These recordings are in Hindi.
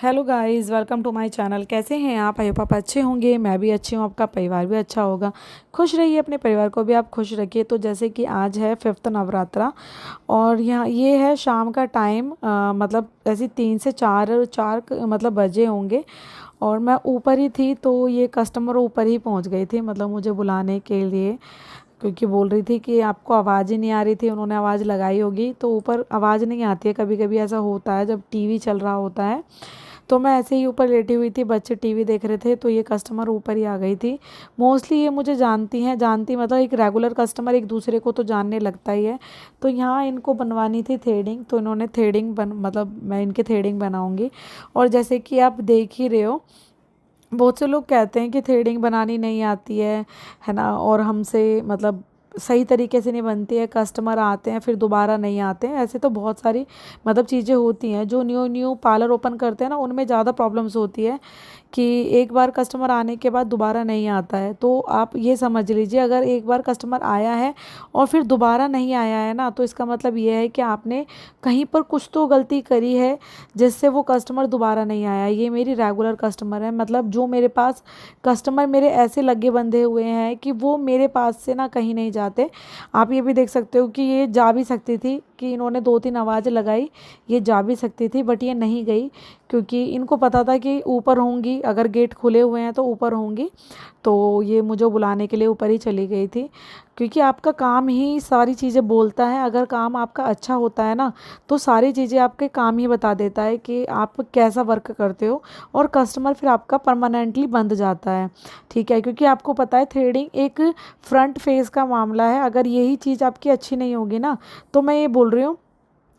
Hello guys, welcome to my channel. कैसे हैं आप? आई होप आप अच्छे होंगे। मैं भी अच्छी हूँ, आपका परिवार भी अच्छा होगा। खुश रहिए, अपने परिवार को भी आप खुश रखिए। तो जैसे कि आज है 5th नवरात्रा और यहाँ ये है शाम का टाइम, मतलब ऐसे 3 से 4 मतलब बजे होंगे। और मैं ऊपर ही थी तो ये कस्टमर ऊपर ही पहुँच गई थी, मतलब मुझे बुलाने के लिए, क्योंकि बोल रही थी कि आपको आवाज़ ही नहीं आ रही थी। उन्होंने आवाज़ लगाई होगी तो ऊपर आवाज़ नहीं आती है, कभी कभी ऐसा होता है जब टीवी चल रहा होता है। तो मैं ऐसे ही ऊपर लेटी हुई थी, बच्चे टीवी देख रहे थे, तो ये कस्टमर ऊपर ही आ गई थी। मोस्टली ये मुझे जानती मतलब एक रेगुलर कस्टमर एक दूसरे को तो जानने लगता ही है। तो यहाँ इनको बनवानी थी थ्रेडिंग, तो इन्होंने थ्रेडिंग मतलब मैं इनके थ्रेडिंग बनाऊंगी। और जैसे कि आप देख ही रहे हो, बहुत से लोग कहते हैं कि थ्रेडिंग बनानी नहीं आती है ना, और हमसे मतलब सही तरीके से नहीं बनती है, कस्टमर आते हैं फिर दोबारा नहीं आते हैं। ऐसे तो बहुत सारी मतलब चीज़ें होती हैं, जो न्यू न्यू पार्लर ओपन करते हैं ना, उनमें ज़्यादा प्रॉब्लम्स होती है कि एक बार कस्टमर आने के बाद दोबारा नहीं आता है। तो आप ये समझ लीजिए, अगर एक बार कस्टमर आया है और फिर दोबारा नहीं आया है ना, तो इसका मतलब ये है कि आपने कहीं पर कुछ तो गलती करी है जिससे वो कस्टमर दोबारा नहीं आया। ये मेरी रेगुलर कस्टमर है, मतलब जो मेरे पास कस्टमर मेरे ऐसे लगे बंधे हुए हैं कि वो मेरे पास से ना कहीं नहीं जाते। आप ये भी देख सकते हो कि ये जा भी सकती थी, कि इन्होंने 2-3 आवाज़ लगाई, ये जा भी सकती थी बट ये नहीं गई, क्योंकि इनको पता था कि ऊपर होंगी, अगर गेट खुले हुए हैं तो ऊपर होंगी। तो ये मुझे बुलाने के लिए ऊपर ही चली गई थी, क्योंकि आपका काम ही सारी चीज़ें बोलता है। अगर काम आपका अच्छा होता है ना, तो सारी चीज़ें आपके काम ही बता देता है कि आप कैसा वर्क करते हो, और कस्टमर फिर आपका परमानेंटली बंध जाता है। ठीक है, क्योंकि आपको पता है थ्रेडिंग एक फ्रंट फेस का मामला है। अगर यही चीज़ आपकी अच्छी नहीं होगी ना, तो मैं ये बोल रही हूँ,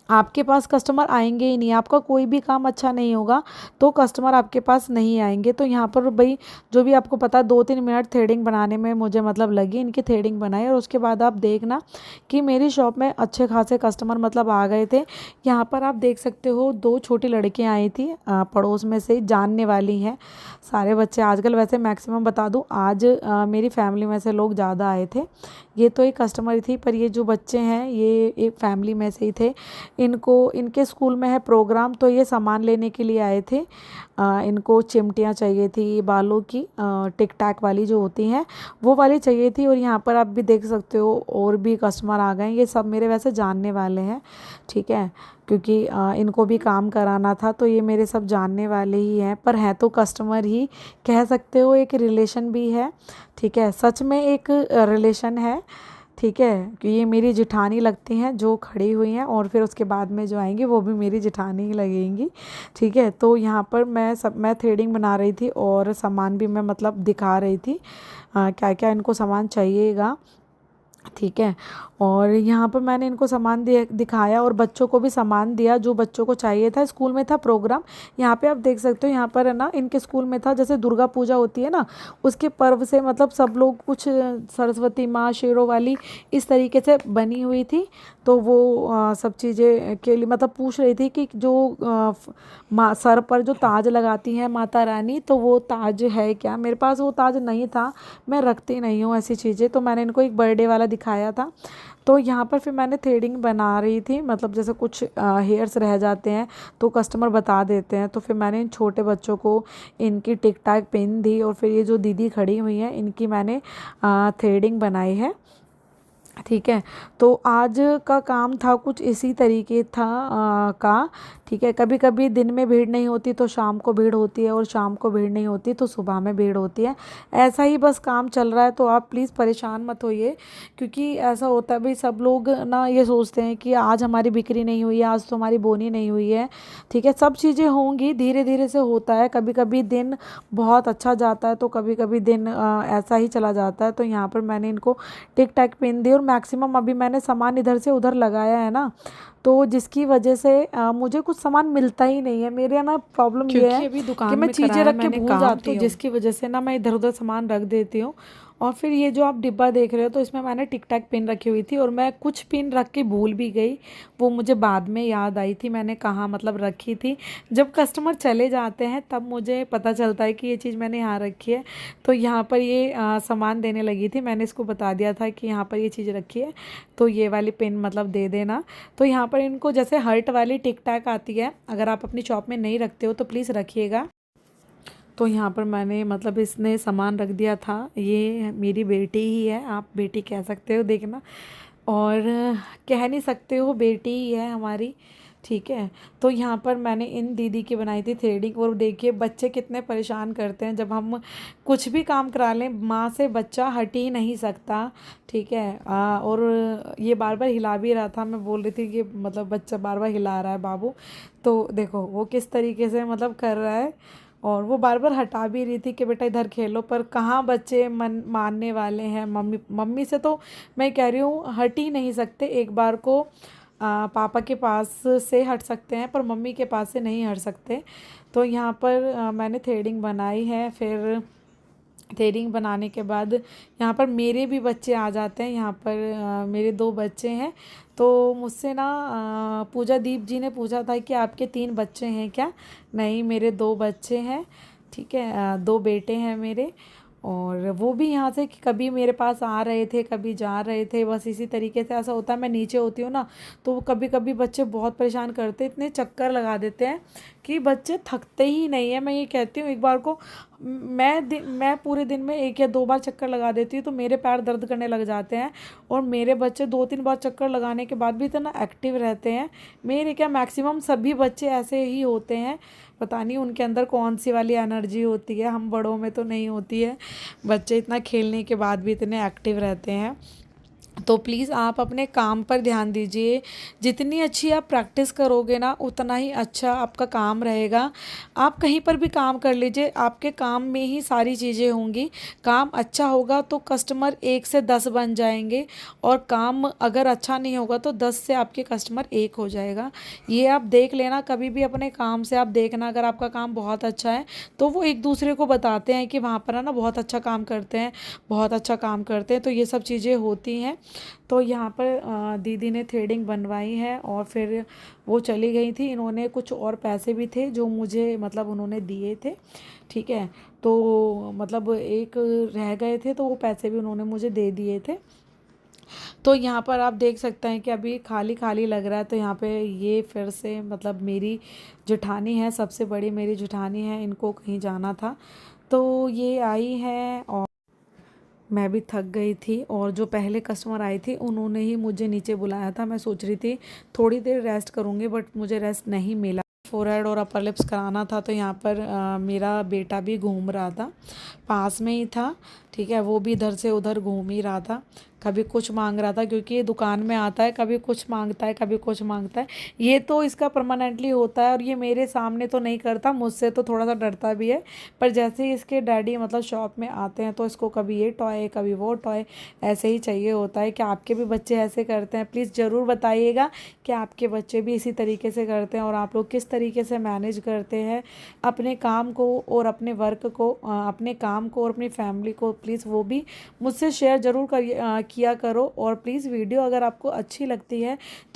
आपके पास कस्टमर आएंगे ही नहीं। आपका कोई भी काम अच्छा नहीं होगा तो कस्टमर आपके पास नहीं आएंगे। तो यहाँ पर भाई, जो भी आपको पता, 2-3 मिनट थ्रेडिंग बनाने में मुझे मतलब लगी, इनकी थ्रेडिंग बनाई, और उसके बाद आप देखना कि मेरी शॉप में अच्छे खासे कस्टमर मतलब आ गए थे। यहाँ पर आप देख सकते हो 2 छोटी लड़कियाँ आई थी, पड़ोस में से जानने वाली हैं सारे बच्चे। आजकल वैसे मैक्सिमम बता दूँ, आज मेरी फैमिली में से लोग ज़्यादा आए थे। ये तो एक कस्टमर थी, पर ये जो बच्चे हैं ये एक फैमिली में से ही थे। इनको इनके स्कूल में है प्रोग्राम, तो ये सामान लेने के लिए आए थे। इनको चिमटियाँ चाहिए थी, बालों की टिक टैक वाली जो होती हैं, वो वाली चाहिए थी। और यहाँ पर आप भी देख सकते हो और भी कस्टमर आ गए। ये सब मेरे वैसे जानने वाले हैं, ठीक है, क्योंकि इनको भी काम कराना था, तो ये मेरे सब जानने वाले ही हैं। पर हैं तो कस्टमर ही कह सकते हो, एक रिलेशन भी है। ठीक है, सच में एक रिलेशन है। ठीक है, कि ये मेरी जिठानी लगती हैं जो खड़ी हुई हैं, और फिर उसके बाद में जो आएंगी वो भी मेरी जिठानी ही लगेंगी। ठीक है, तो यहाँ पर मैं थ्रेडिंग बना रही थी और सामान भी मैं मतलब दिखा रही थी, क्या क्या इनको सामान चाहिएगा। ठीक है, और यहाँ पर मैंने इनको सामान दिखाया और बच्चों को भी सामान दिया जो बच्चों को चाहिए था। स्कूल में था प्रोग्राम, यहाँ पे आप देख सकते हो। यहाँ पर है ना, इनके स्कूल में था जैसे दुर्गा पूजा होती है ना, उसके पर्व से मतलब सब लोग कुछ सरस्वती माँ, शेरों वाली, इस तरीके से बनी हुई थी। तो वो सब चीज़ें के लिए मतलब पूछ रही थी कि जो माँ सर पर जो ताज लगाती हैं माता रानी, तो वो ताज है क्या। मेरे पास वो ताज नहीं था, मैं रखती नहीं हूँ ऐसी चीज़ें। तो मैंने इनको एक बर्थडे वाला दिखाया था। तो यहाँ पर फिर मैंने थ्रेडिंग बना रही थी, मतलब जैसे कुछ हेयर्स रह जाते हैं तो कस्टमर बता देते हैं, तो फिर मैंने इन छोटे बच्चों को इनकी टिक टैक पिन दी, और फिर ये जो दीदी खड़ी हुई हैं इनकी मैंने थ्रेडिंग बनाई है। ठीक है, तो आज का काम था कुछ इसी तरीके था का। ठीक है, कभी कभी दिन में भीड़ नहीं होती तो शाम को भीड़ होती है, और शाम को भीड़ नहीं होती तो सुबह में भीड़ होती है। ऐसा ही बस काम चल रहा है, तो आप प्लीज़ परेशान मत होइए, क्योंकि ऐसा होता है भाई, सब लोग ना ये सोचते हैं कि आज हमारी बिक्री नहीं हुई है, आज तो हमारी बोनी नहीं हुई है। ठीक है, सब चीज़ें होंगी, धीरे धीरे से होता है। कभी कभी दिन बहुत अच्छा जाता है तो कभी कभी दिन ऐसा ही चला जाता है। तो यहाँ पर मैंने इनको टिक टैक पिन दी, और मैक्सिमम अभी मैंने सामान इधर से उधर लगाया है ना, तो जिसकी वजह से मुझे कुछ सामान मिलता ही नहीं है। मेरे ना प्रॉब्लम ये क्योंकि है अभी कि दुकान मैं में चीज़ें कराया रख के मैंने भूल काम, जाती तो हूँ, जिसकी वजह से ना मैं इधर उधर सामान रख देती हूँ। और फिर ये जो आप डिब्बा देख रहे हो तो इसमें मैंने टिक टैक पिन रखी हुई थी और मैं कुछ पिन रख के भूल भी गई। वो मुझे बाद में याद आई थी मैंने कहाँ मतलब रखी थी। जब कस्टमर चले जाते हैं तब मुझे पता चलता है कि ये चीज़ मैंने यहाँ रखी है। तो यहाँ पर ये सामान देने लगी थी, मैंने इसको बता दिया था कि यहाँ पर ये चीज़ रखी है तो ये वाली पिन मतलब दे देना। तो यहाँ पर इनको जैसे हर्ट वाली टिक टैक आती है, अगर आप अपनी शॉप में नहीं रखते हो तो प्लीज़ रखिएगा। तो यहाँ पर मैंने मतलब इसने सामान रख दिया था। ये मेरी बेटी ही है, आप बेटी कह सकते हो, देखना और कह नहीं सकते हो, बेटी ही है हमारी, ठीक है। तो यहाँ पर मैंने इन दीदी की बनाई थी थ्रेडिंग। और देखिए बच्चे कितने परेशान करते हैं, जब हम कुछ भी काम करा लें माँ से बच्चा हट ही नहीं सकता, ठीक है। और ये बार बार हिला भी रहा था, मैं बोल रही थी कि मतलब बच्चा बार बार हिला रहा है बाबू, तो देखो वो किस तरीके से मतलब कर रहा है। और वो बार बार हटा भी रही थी कि बेटा इधर खेलो, पर कहाँ बच्चे मन मानने वाले हैं। मम्मी मम्मी से तो मैं कह रही हूँ हट ही नहीं सकते। एक बार को पापा के पास से हट सकते हैं पर मम्मी के पास से नहीं हट सकते। तो यहाँ पर मैंने थ्रेडिंग बनाई है। फिर थ्रेडिंग बनाने के बाद यहाँ पर मेरे भी बच्चे आ जाते हैं। यहाँ पर मेरे 2 बच्चे हैं। तो मुझसे ना पूजा दीप जी ने पूछा था कि आपके 3 बच्चे हैं क्या? नहीं, मेरे 2 बच्चे हैं, ठीक है। 2 बेटे हैं मेरे। और वो भी यहाँ से कि कभी मेरे पास आ रहे थे, कभी जा रहे थे, बस इसी तरीके से ऐसा होता है। मैं नीचे होती हूँ ना, तो कभी कभी बच्चे बहुत परेशान करते, इतने चक्कर लगा देते हैं कि बच्चे थकते ही नहीं है। मैं ये कहती हूँ एक बार को मैं पूरे दिन में 1 या 2 बार चक्कर लगा देती हूँ तो मेरे पैर दर्द करने लग जाते हैं। और मेरे बच्चे 2-3 बार चक्कर लगाने के बाद भी इतना एक्टिव रहते हैं। मेरे क्या मैक्सिमम सभी बच्चे ऐसे ही होते हैं, पता नहीं उनके अंदर कौन सी वाली एनर्जी होती है, हम बड़ों में तो नहीं होती है। बच्चे इतना खेलने के बाद भी इतने एक्टिव रहते हैं। तो प्लीज़ आप अपने काम पर ध्यान दीजिए। जितनी अच्छी आप प्रैक्टिस करोगे ना उतना ही अच्छा आपका काम रहेगा। आप कहीं पर भी काम कर लीजिए, आपके काम में ही सारी चीज़ें होंगी। काम अच्छा होगा तो कस्टमर 1 से 10 बन जाएंगे, और काम अगर अच्छा नहीं होगा तो 10 से आपके कस्टमर 1 हो जाएगा। ये आप देख लेना, कभी भी अपने काम से आप देखना, अगर आपका काम बहुत अच्छा है तो वो एक दूसरे को बताते हैं कि वहाँ पर है ना बहुत अच्छा काम करते हैं, बहुत अच्छा काम करते हैं। तो ये सब चीज़ें होती हैं। तो यहाँ पर दीदी ने थ्रेडिंग बनवाई है और फिर वो चली गई थी। इन्होंने कुछ और पैसे भी थे जो मुझे मतलब उन्होंने दिए थे, ठीक है। तो मतलब एक रह गए थे तो वो पैसे भी उन्होंने मुझे दे दिए थे। तो यहाँ पर आप देख सकते हैं कि अभी खाली खाली लग रहा है। तो यहाँ पे ये फिर से मतलब मेरी जेठानी है, सबसे बड़ी मेरी जेठानी है, इनको कहीं जाना था तो ये आई है। और मैं भी थक गई थी, और जो पहले कस्टमर आई थी उन्होंने ही मुझे नीचे बुलाया था। मैं सोच रही थी थोड़ी देर रेस्ट करूँगी बट मुझे रेस्ट नहीं मिला। फोरहेड और अपर लिप्स कराना था। तो यहाँ पर मेरा बेटा भी घूम रहा था, पास में ही था, ठीक है। वो भी इधर से उधर घूम ही रहा था, कभी कुछ मांग रहा था क्योंकि ये दुकान में आता है, कभी कुछ मांगता है कभी कुछ मांगता है। ये तो इसका परमानेंटली होता है और ये मेरे सामने तो नहीं करता, मुझसे तो थोड़ा सा डरता भी है। पर जैसे ही इसके डैडी मतलब शॉप में आते हैं तो इसको कभी ये टॉय कभी वो टॉय ऐसे ही चाहिए होता है। कि आपके भी बच्चे ऐसे करते हैं? प्लीज़ ज़रूर बताइएगा कि आपके बच्चे भी इसी तरीके से करते हैं और आप लोग किस तरीके से मैनेज करते हैं अपने काम को और अपने वर्क को, अपने काम को और अपनी फैमिली को। प्लीज़ वो भी मुझसे शेयर ज़रूर किया करो। और प्लीज़ वीडियो अगर आपको अच्छी लगती है तो